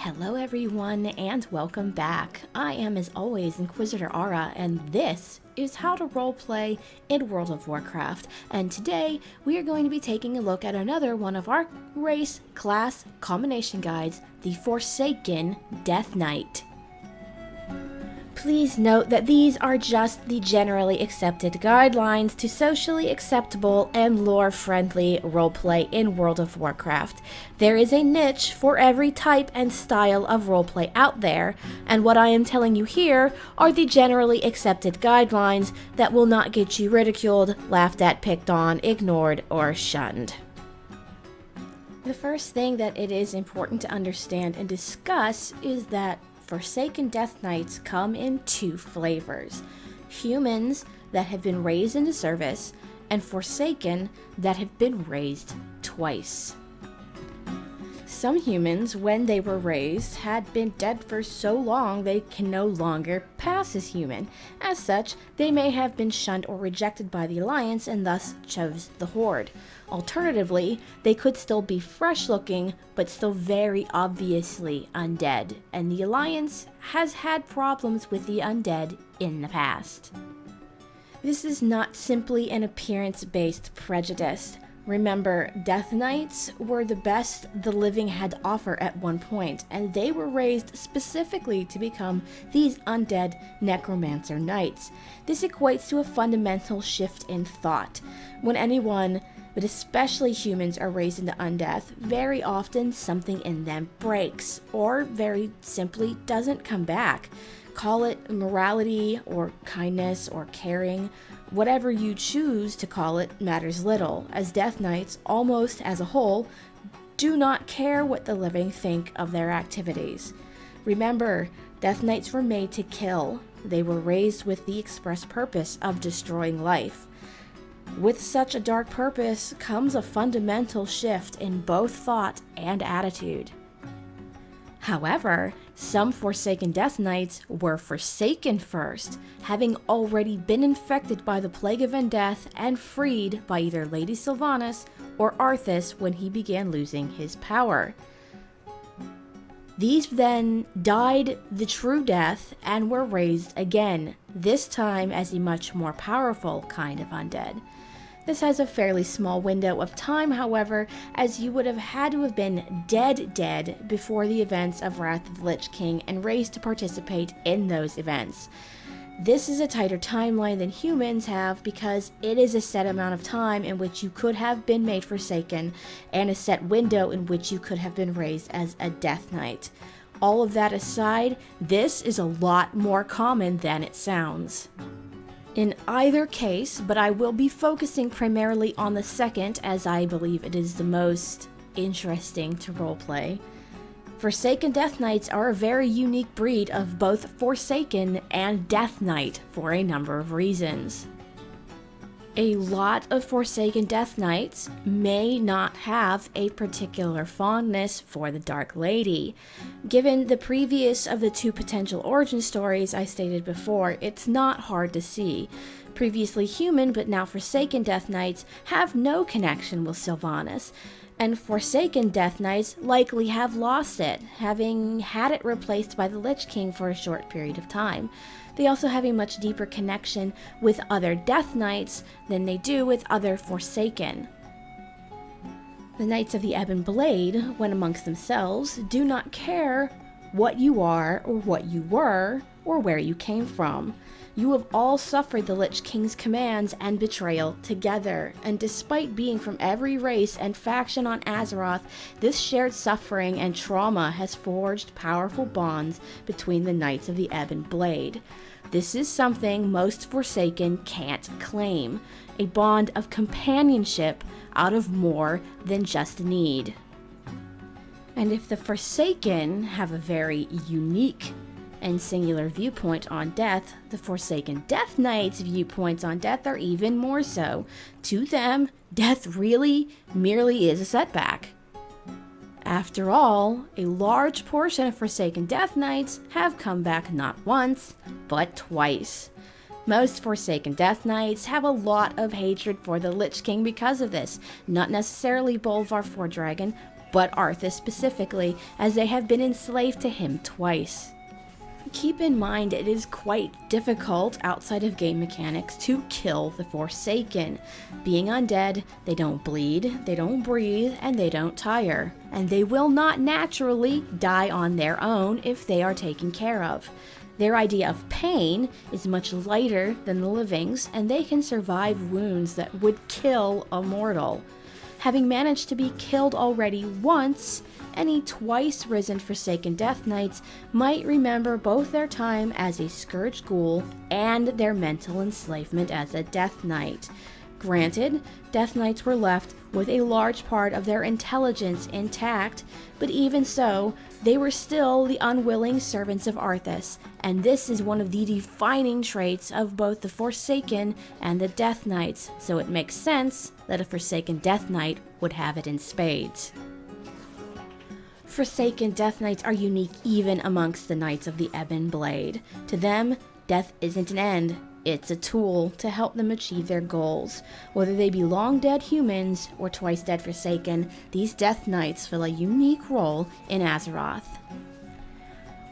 Hello everyone and welcome back. I am as always Inquisitor Ara and this is how to roleplay in World of Warcraft, and today we are going to be taking a look at another one of our race class combination guides, the Forsaken Death Knight. Please note that these are just the generally accepted guidelines to socially acceptable and lore-friendly roleplay in World of Warcraft. There is a niche for every type and style of roleplay out there, and what I am telling you here are the generally accepted guidelines that will not get you ridiculed, laughed at, picked on, ignored, or shunned. The first thing that it is important to understand and discuss is that Forsaken Death Knights come in two flavors: humans that have been raised into service, and Forsaken that have been raised twice. Some humans, when they were raised, had been dead for so long they can no longer pass as human. As such, they may have been shunned or rejected by the Alliance and thus chose the Horde. Alternatively, they could still be fresh-looking, but still very obviously undead, and the Alliance has had problems with the undead in the past. This is not simply an appearance-based prejudice. Remember, Death Knights were the best the living had to offer at one point, and they were raised specifically to become these undead necromancer knights. This equates to a fundamental shift in thought. When anyone, but especially humans, are raised into undeath, very often something in them breaks, or very simply doesn't come back. Call it morality, or kindness, or caring. Whatever you choose to call it matters little, as Death Knights, almost as a whole, do not care what the living think of their activities. Remember, Death Knights were made to kill. They were raised with the express purpose of destroying life. With such a dark purpose comes a fundamental shift in both thought and attitude. However, some Forsaken Death Knights were forsaken first, having already been infected by the Plague of Undeath and freed by either Lady Sylvanas or Arthas when he began losing his power. These then died the true death and were raised again, this time as a much more powerful kind of undead. This has a fairly small window of time, however, as you would have had to have been dead before the events of Wrath of the Lich King and raised to participate in those events. This is a tighter timeline than humans have because it is a set amount of time in which you could have been made Forsaken and a set window in which you could have been raised as a Death Knight. All of that aside, this is a lot more common than it sounds. In either case, but I will be focusing primarily on the second as I believe it is the most interesting to roleplay, Forsaken Death Knights are a very unique breed of both Forsaken and Death Knight for a number of reasons. A lot of Forsaken Death Knights may not have a particular fondness for the Dark Lady. Given the previous of the two potential origin stories I stated before, it's not hard to see. Previously human but now Forsaken Death Knights have no connection with Sylvanas, and Forsaken Death Knights likely have lost it, having had it replaced by the Lich King for a short period of time. They also have a much deeper connection with other Death Knights than they do with other Forsaken. The Knights of the Ebon Blade, when amongst themselves, do not care what you are or what you were or where you came from. You have all suffered the Lich King's commands and betrayal together, and despite being from every race and faction on Azeroth, this shared suffering and trauma has forged powerful bonds between the Knights of the Ebon Blade. This is something most Forsaken can't claim, a bond of companionship out of more than just need. And if the Forsaken have a very unique and singular viewpoint on death, the Forsaken Death Knights' viewpoints on death are even more so. To them, death really merely is a setback. After all, a large portion of Forsaken Death Knights have come back not once, but twice. Most Forsaken Death Knights have a lot of hatred for the Lich King because of this, not necessarily Bolvar Fordragon, but Arthas specifically, as they have been enslaved to him twice. Keep in mind it is quite difficult outside of game mechanics to kill the Forsaken. Being undead, they don't bleed, they don't breathe, and they don't tire. And they will not naturally die on their own if they are taken care of. Their idea of pain is much lighter than the living's, and they can survive wounds that would kill a mortal. Having managed to be killed already once, any twice risen Forsaken Death Knights might remember both their time as a Scourged Ghoul and their mental enslavement as a Death Knight. Granted, Death Knights were left with a large part of their intelligence intact, but even so, they were still the unwilling servants of Arthas, and this is one of the defining traits of both the Forsaken and the Death Knights, so it makes sense that a Forsaken Death Knight would have it in spades. Forsaken Death Knights are unique even amongst the Knights of the Ebon Blade. To them, death isn't an end, it's a tool to help them achieve their goals. Whether they be long dead humans or twice dead Forsaken, these Death Knights fill a unique role in Azeroth.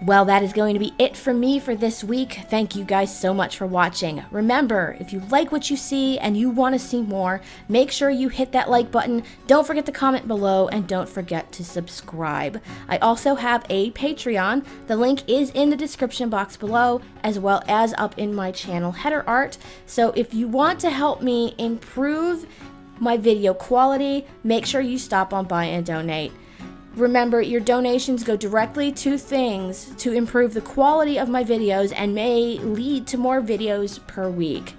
Well, that is going to be it from me for this week. Thank you guys so much for watching. Remember, if you like what you see and you want to see more, make sure you hit that like button. Don't forget to comment below and don't forget to subscribe. I also have a Patreon. The link is in the description box below, as well as up in my channel header art. So if you want to help me improve my video quality, make sure you stop on by and donate. Remember, your donations go directly to things to improve the quality of my videos and may lead to more videos per week.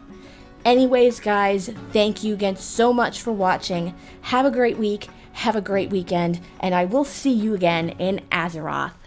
Anyways, guys, thank you again so much for watching. Have a great week, have a great weekend, and I will see you again in Azeroth.